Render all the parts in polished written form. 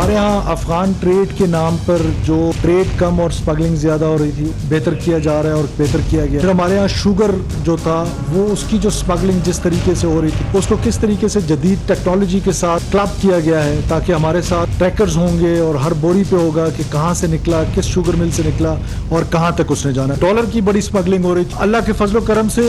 हमारे यहाँ अफगान ट्रेड के नाम पर जो ट्रेड कम और स्मगलिंग ज़्यादा हो रही थी, बेहतर किया जा रहा है और बेहतर किया गया। फिर हमारे यहाँ शुगर जो था वो उसकी जो स्मगलिंग जिस तरीके से हो रही थी उसको किस तरीके से जदीद टेक्नोलॉजी के साथ क्लब किया गया है ताकि हमारे साथ ट्रैकर्स होंगे और हर बोरी पे होगा कि कहाँ से निकला, किस शुगर मिल से निकला और कहाँ तक उसने जाना। डॉलर की बड़ी स्मगलिंग हो रही थी। अल्लाह के फजलो करम से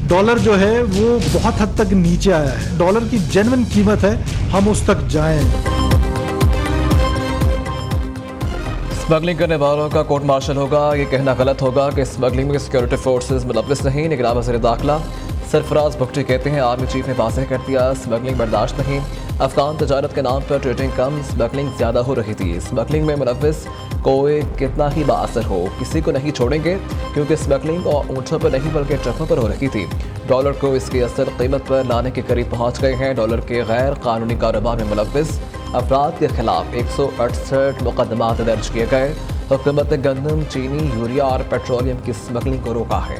डॉलर जो है वो बहुत हद तक नीचे आया है। डॉलर की जेन्युइन कीमत है, हम उस तक जाएं। स्मगलिंग करने वालों का कोर्ट मार्शल होगा, ये कहना गलत होगा कि स्मगलिंग में सिक्योरिटी फोर्सेस मुलव्वस नहीं। निगरान वज़ीर दाखिला सरफराज भुट्टी कहते हैं आर्मी चीफ ने वाज़ेह कर दिया स्मगलिंग बर्दाश्त नहीं। अफगान तजारत के नाम पर ट्रेडिंग कम, स्मगलिंग ज़्यादा हो रही थी। स्मगलिंग में मुलव्वस कोई कितना ही बाअसर हो, किसी को नहीं छोड़ेंगे क्योंकि स्मगलिंग और ऊँटों पर नहीं बल्कि ट्रकों पर हो रही थी। डॉलर को इसकी असल कीमत पर लाने के करीब पहुँच गए हैं। डॉलर के गैर कानूनी कारोबार में मुलव्वस अफराद के खिलाफ 168 मुकदमात दर्ज किए गए। हुकूमत ने गंदम, चीनी, यूरिया और पेट्रोलियम की स्मगलिंग को रोका है।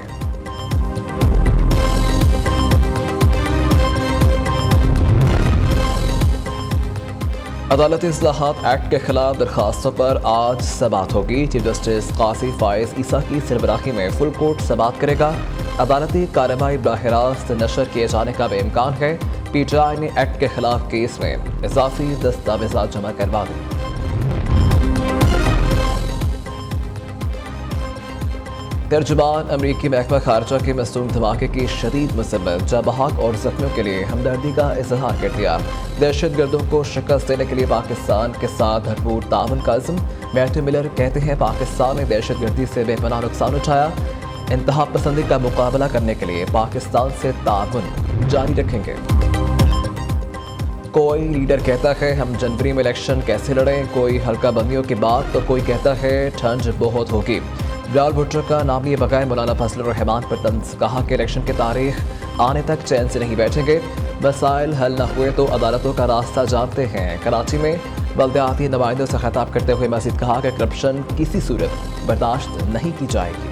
अदालती इस्लाहात एक्ट के खिलाफ दरखास्तों पर आज समाअत होगी। चीफ जस्टिस कासी फायज ईसा की सरबराही में फुल कोर्ट समाअत करेगा। अदालती कार्रवाई बराह रास्त नशर किए जाने का भी इम्कान है। पीटीआई ने एक्ट के खिलाफ केस में इजाफी दस्तावेजात जमा करवा दी। तर्जुमान अमरीकी महकमा खारजा के मसूम धमाके की शदीद मसम्मत, जाबहाक और जख्मियों के लिए हमदर्दी का इजहार कर दिया। दहशत गर्दों को शिकस्त देने के लिए पाकिस्तान के साथ भरपूर ताउन का अज़्म। मैथ्यू मिलर कहते हैं पाकिस्तान ने दहशत गर्दी से बेपनाह नुकसान उठाया। इंतहा पसंदी का मुकाबला करने के लिए पाकिस्तान से ताउन जारी रखेंगे। कोई लीडर कहता है हम जनवरी में इलेक्शन कैसे लड़ें, कोई हल्का बंदियों की बात तो कोई कहता है ठंड बहुत होगी। बिलावल भुट्टो का नाम लिए बगैर मौलाना फजलुर रहमान पर तंज, कहा कि इलेक्शन की तारीख आने तक चैन से नहीं बैठेंगे। मसाइल हल न हुए तो अदालतों का रास्ता जानते हैं। कराची में बल्दियाती नुमाइंदों से खिताब करते हुए मजीद कहा कि करप्शन किसी सूरत बर्दाश्त नहीं की जाएगी।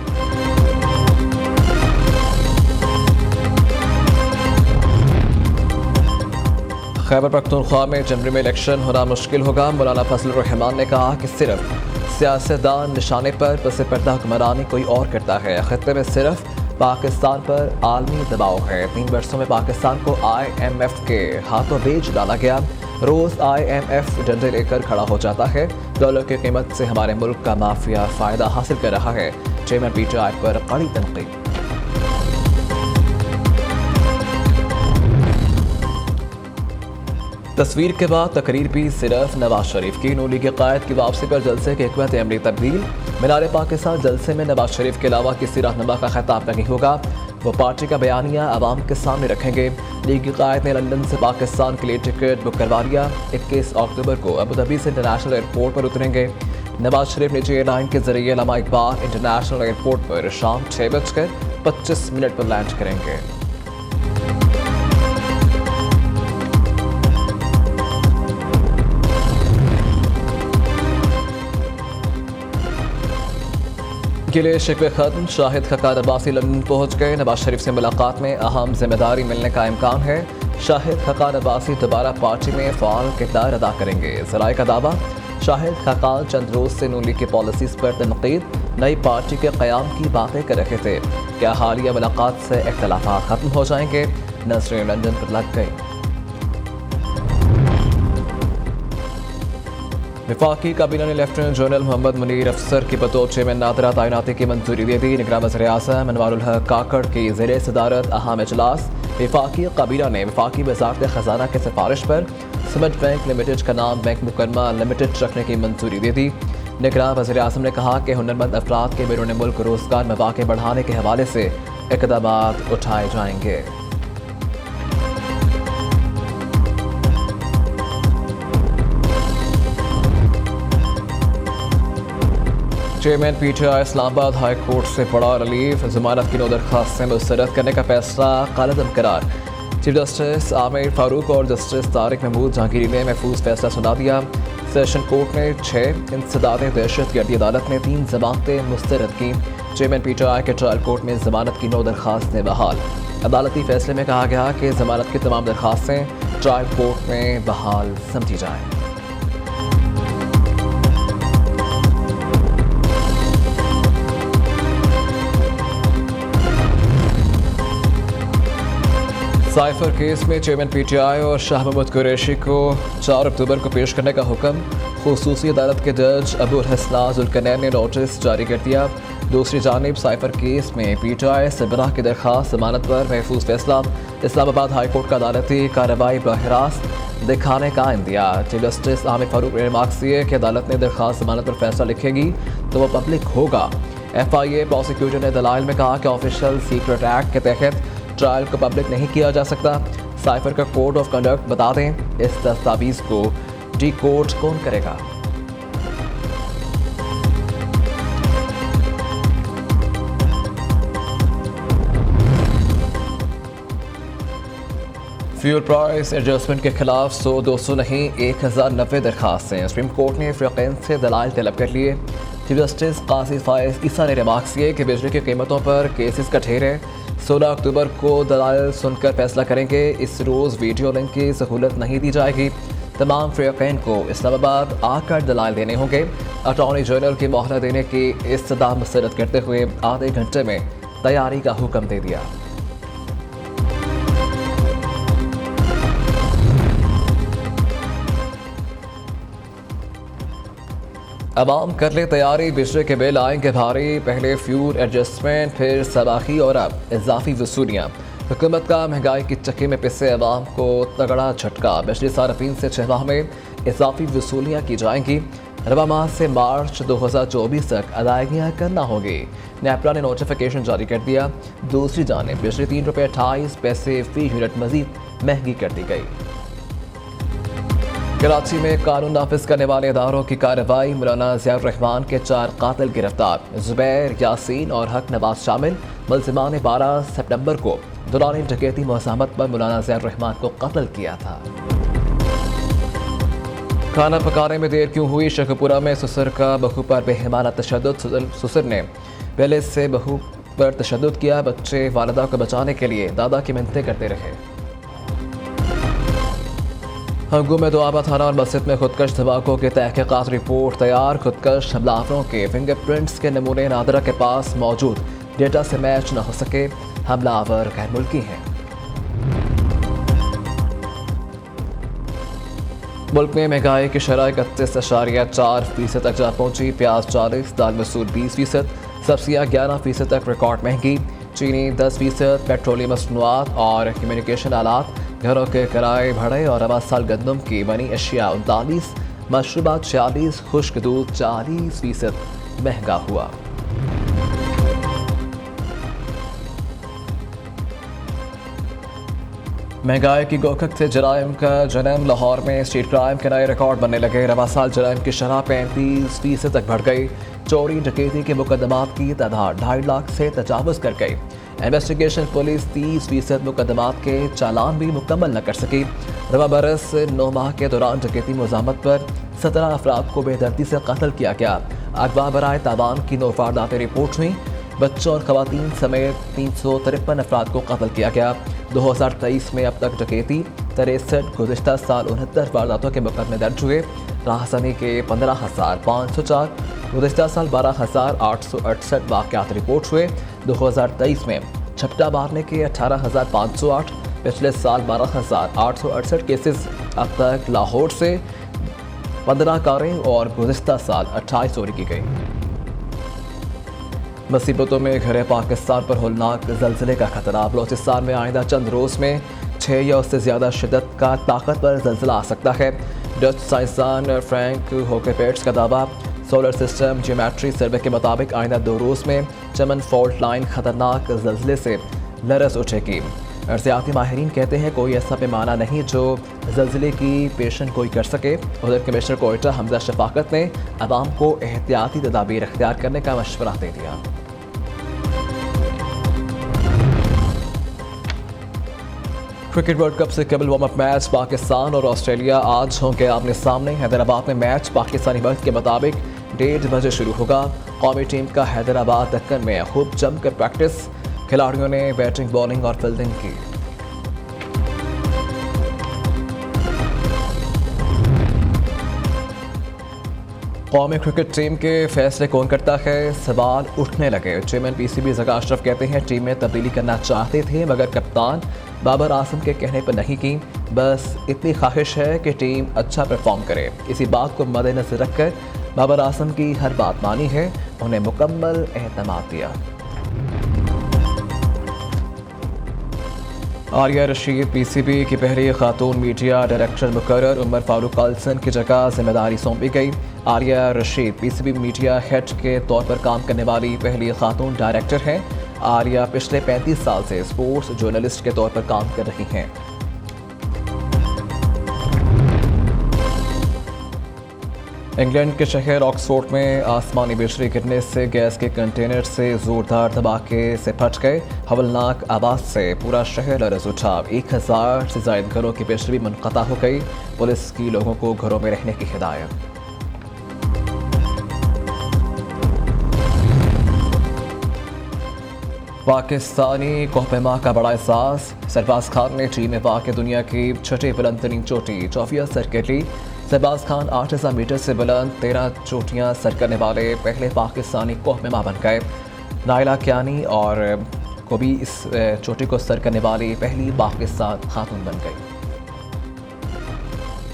खैबर पख्तूनख्वा में जनवरी में इलेक्शन होना मुश्किल होगा। मौलाना फजलुर रहमान ने कहा कि सिर्फ सियासतदान निशाने पर पस पर्दा हुक्मरानी कोई और करता है। खत्ते में सिर्फ पाकिस्तान पर आलमी दबाव है। 3 वर्षों में पाकिस्तान को IMF के हाथों बेच डाला गया। रोज़ IMF डंडे लेकर खड़ा हो जाता है। डॉलर की कीमत से हमारे मुल्क का माफिया फ़ायदा हासिल कर रहा है। चेयरमैन पीटीआई पर कड़ी तनकीद। तस्वीर के बाद तकरीर भी सिर्फ नवाज शरीफ की। नून लीग के कायद की वापसी पर जलसे के हिकमत अमली तब्दील। मीनार पाकिस्तान जलसे में नवाज शरीफ के अलावा किसी रहनुमा का खिताब नहीं होगा। वो पार्टी का बयानिया आवाम के सामने रखेंगे। लीग की कायद ने लंदन से पाकिस्तान के लिए टिकट बुक करवा लिया। 21 अक्टूबर को अबूधाबी से इंटरनेशनल एयरपोर्ट पर उतरेंगे। नवाज शरीफ निजी एयरलाइन के जरिए अल्लामा इकबाल इंटरनेशनल एयरपोर्ट पर शाम 6:25 पर लैंड करेंगे। गिले शिकवे खत्म, शाहिद खकान अब्बासी लंदन पहुंच गए। नवाज शरीफ से मुलाकात में अहम जिम्मेदारी मिलने का इम्कान है। शाहिद खकान अब्बासी दोबारा पार्टी में फ़ाल किरदार अदा करेंगे। ज़राए का दावा, शाहिद खकान चंद रोज़ से नून लीग की पॉलिसीज़ पर तनकीद, नई पार्टी के क़याम की बातें कर रहे थे। क्या हालिया मुलाकात से इख्तलाफात ख़त्म हो जाएंगे? नजरें लंदन पर लग गई। वफाकी काबीना ने लेफ्टिनेंट जनरल मोहम्मद मुनीर अफसर की बतौर चेयरमैन नादरा तैनाती की मंजूरी दे दी। निगरान वज़ीर आज़म अनवारुल हक काकड़ की ज़ेरे सदारत अहम इजलास। वफाकी काबीना ने वफाकी वज़ारत ख़जाना की सिफारिश पर सिमट बैंक लिमिटेड का नाम बैंक मुकरमा लिमिटेड रखने की मंजूरी दे दी। निगरान वज़ीर आज़म ने कहा कि हुनरमंद अफराद के बैरून मुल्क रोज़गार मौक़े बढ़ाने के हवाले से इक़दामात उठाए जाएंगे। Chairman PTI Islamabad high court से बड़ा रिलीफ। जमानत की 9 दरख्वास्तें मुस्तरद करने का फैसला कालअदम करार। चीफ जस्टिस आमिर फारूक और जस्टिस तारिक महमूद जहांगीरी ने महफूज फैसला सुना दिया। सेशन कोर्ट ने 6 इंसदाद दहशत गर्दी, अदालत ने 3 जमानतें मुस्तरद की। चेयरमैन पीटीआई के ट्रायल कोर्ट में जमानत की 9 दरख्वास्तें बहाल। अदालती फैसले में कहा गया कि जमानत की तमाम दरख्वास्तें ट्रायल कोर्ट में बहाल समझी जाएँ। साइफर केस में चेयरमैन पीटीआई और शाह मोहम्मद कुरैशी को 4 अक्टूबर को पेश करने का हुक्म। खुसूसी अदालत के जज अबुल हसन जुल्करनैन ने नोटिस जारी कर दिया। दूसरी जानिब साइफर केस में पीटीआई सरबराह की दरख्वास्त जमानत पर महफूज फैसला। इस्लामाबाद हाई कोर्ट का अदालती कार्रवाई बराह रास्त दिखाने का India. Chief justice Aamir Farooq ने रिमार्क्स दिए कि अदालत ने दरख्वास्त जमानत पर फैसला लिखेगी तो वह पब्लिक होगा। FIA प्रोसिक्यूटर ने दलाइल में कहा कि ऑफिशियल सीक्रेट एक्ट के तहत ट्रायल को पब्लिक नहीं किया जा सकता। साइफर का कोड ऑफ कंडक्ट बता दें, इस दस्तावेज को डिकोड कौन करेगा? फ्यूल प्राइस एडजस्टमेंट के खिलाफ 100-200 नहीं 1090 दरखास्तें। सुप्रीम कोर्ट ने फ्रीक्वेंस से दलाइल तलब कर लिए। चीफ जस्टिस काजी फायज ईसा ने रिमार्क्स किए कि बिजली की कीमतों पर केसेस का ढेर है। 16 अक्टूबर को दलाइल सुनकर फैसला करेंगे। इस रोज़ वीडियो लिंक की सहूलत नहीं दी जाएगी। तमाम फ्रीक्वेंस को इस्लामाबाद आकर दलाइल देने होंगे। अटॉर्नी जनरल की मोहलत देने की इस्तदा मुस्तरद करते हुए आधे घंटे में तैयारी का हुक्म दे दिया। अवाम कर ले तैयारी, बिजली के बिल आएंगे भारी। पहले फ्यूल एडजस्टमेंट, फिर सलाखी और अब इजाफी वसूलियाँ। हुकूमत का महंगाई की चक्की में पिसे अवाम को तगड़ा झटका। बिजली सार्फिन से 6 माह में इजाफी वसूलियाँ की जाएंगी। रवा माह से मार्च 2024 तक अदायगियाँ करना होगी। नेपरा ने नोटिफिकेशन जारी कर दिया। दूसरी जानिब बिजली ₹3.28 फी यूनिट मजीद महंगी कर दी गई। कराची में कानून नाफिज करने वाले इदारों की कार्रवाई। मौलाना ज़ियाउर रहमान के 4 कातिल गिरफ्तार। जुबैर, यासीन और हक नवाज शामिल। मुलजिमान ने 12 सितंबर को दौरान डकैती मुज़ाहमत पर मौलाना ज़ियाउर रहमान को कत्ल किया था। खाना पकाने में देर क्यों हुई? शेखपुरा में ससुर का बहू पर बेहमाना तशद्दुद। ससुर ने पहले से बहू पर तशद्दुद किया। बच्चे वालिदा को बचाने के लिए दादा की मिन्नतें करते रहे। हंगू में दुआबा थाना और मस्जिद में खुदकश धमाकों की तहकीकात रिपोर्ट तैयार। खुदकश हमलावरों के फिंगरप्रिंट्स के नमूने नादरा के पास मौजूद, डेटा से मैच न हो सके। हमलावर गैर मुल्की हैं। मुल्क में महंगाई की शरह 31.4% तक जा पहुंची। प्याज 40, दाल मसूर 20%, सब्जियां 11% तक रिकॉर्ड महंगी। चीनी 10%, पेट्रोलियम मसनूआत और कम्युनिकेशन आलात, घरों के किराए बढ़े और रवा साल गंदम की बनी अशिया 39, मशरूबात 46, खुश्क दूध 40% महंगा हुआ। महंगाई की गोखक से जराइम का जन्म। लाहौर में स्ट्रीट क्राइम के नए रिकॉर्ड बनने लगे। रवा साल जराइम की शरह 35% तक बढ़ गई। चोरी डकैती के मुकदमात की तादाद 2.5 लाख से तजावुज़ कर गई। इन्वेस्टिगेशन पुलिस 30% मुकदमात के चालान भी मुकम्मल न कर सकी। रवा बरस 9 माह के दौरान डकैती मुज़ाहमत पर 17 अफराद को बेदर्दी से कत्ल किया गया। अगवा बराए तावान की 9 वारदातें रिपोर्ट हुई। बच्चों और खवातीन समेत 353 अफराद को कत्ल किया गया। 2023 में अब तक डकैती 63, गुज़िश्ता साल 69 वारदातों के मुकदमे दर्ज हुए। राहसानी के 15,504, गुज़िश्ता साल 12,868 वाक़यात रिपोर्ट हुए। 2023 में झपटा मारने के 18,508, पिछले साल 12,868 केसेस। अब तक लाहौर से 15 कारें और गुज़िश्ता साल 28 चोरी की गई। मुसीबतों में घरे पाकिस्तान पर होलनाक ज़लज़ले का खतरा। बलोचिस्तान में आइंदा चंद रोज़ में 6 या उससे ज़्यादा शिद्दत का ताकतवर ज़लज़ला आ सकता है। डच साइंसदान फ्रैंक होकेपेट्स का दावा। सोलर सिस्टम जियोमेट्री सर्वे के मुताबिक आइंदा 2 रोज़ में चमन फॉल्ट लाइन खतरनाक ज़लज़ले से लरज़ उठेगी। अर्ज़ियाती माहिरीन कहते हैं कोई ऐसा पैमाना नहीं जो ज़लज़ले की पेशन गोई कर सके। उधर कमिश्नर कोयटा हमजा शफाकत ने अवाम को एहतियाती तदाबीर अख्तियार करने का मशवरा दे दिया। क्रिकेट वर्ल्ड कप से cable warm up match Pakistan और ऑस्ट्रेलिया आज होंगे आमने सामने। हैदराबाद में मैच पाकिस्तानी वक्त के मुताबिक 1:30 बजे शुरू होगा। कौमी टीम का हैदराबाद दक्कन में खूब जमकर प्रैक्टिस। खिलाड़ियों ने बैटिंग, बॉलिंग और फील्डिंग की। कौमी क्रिकेट टीम के फैसले कौन करता है, सवाल उठने लगे। चेयरमैन PCB ज़का अशरफ कहते हैं टीम में तब्दीली करना चाहते थे मगर कप्तान बाबर आजम के कहने पर नहीं की, बस इतनी ख्वाहिश है कि टीम अच्छा परफॉर्म करे। इसी बात को मद्देनजर रखकर बाबर आजम की हर बात मानी है, उन्हें मुकम्मल एहतमाम दिया। आलिया रशीद पीसीबी की पहली खातून मीडिया डायरेक्टर मुकर्रर। उमर फारूक काल्सन की जगह जिम्मेदारी सौंपी गई। Alia Rashid PCB media head के तौर पर काम करने वाली पहली खातून डायरेक्टर हैं। आलिया पिछले 35 साल से स्पोर्ट्स जर्नलिस्ट के तौर पर काम कर रही हैं। इंग्लैंड के शहर ऑक्सफोर्ड में आसमानी बिजली गिरने से गैस के कंटेनर से जोरदार धमाके से फट गए। हवलनाक आवाज से पूरा शहर लरज़ उठा। 1000 से ज़ायद घरों की बिजली मुनक़ता हो गई। पुलिस की लोगों को घरों में रहने की हिदायत। पाकिस्तानी कोहपेमा का बड़ा एहसास। सरफराज खान ने टीम में वाक़ दुनिया की छठी बुलंद तरीन चोटी ट्रॉफियां सर कर ली। सरफराज खान 8000 मीटर से बुलंद 13 चोटियां सर करने वाले पहले पाकिस्तानी कोहपेमा बन गए। नाइला कियानी और को भी इस चोटी को सर करने वाली पहली पाकिस्तान खातून बन गई।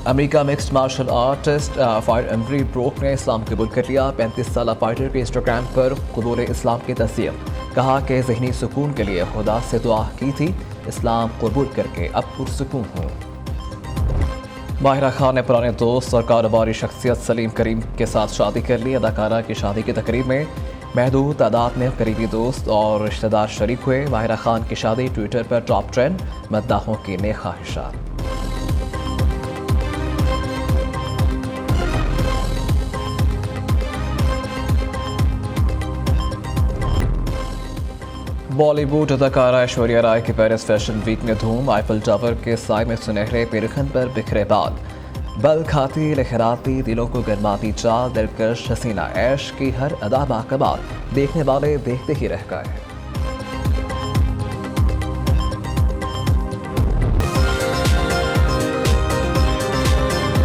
अमेरिका मिक्स्ड मार्शल आर्टिस्ट फायर एम्ब्री ब्रोक ने इस्लाम कबूल कर लिया। 35 साल फाइटर के इंस्टाग्राम पर कबूल इस्लाम की तस्दीक। कहा कि ज़हनी सुकून के लिए खुदा से दुआ की थी, इस्लाम कबूल करके अब पुरसुकून हूँ। माहिरा खान ने पुराने दोस्त और कारोबारी शख्सियत सलीम करीम के साथ शादी कर ली। अदाकारा की शादी की तकरीब में महदूद तादाद में करीबी दोस्त और रिश्तेदार शरीक हुए। माहिरा खान की शादी ट्विटर पर टॉप ट्रेंड। मद्दाहों की नेक ख्वाहिशात। बॉलीवुड अदाकारा ऐश्वर्या राय की पेरिस फैशन वीक में धूम। आईफल टावर के साए में सुनहरे पेरखन पर बिखरे बाल। बल खाती लहराती दिलों को गरमाती चाल, दिलकश हसीना ऐश की हर अदा बाकमाल देखने वाले देखते ही रह गए।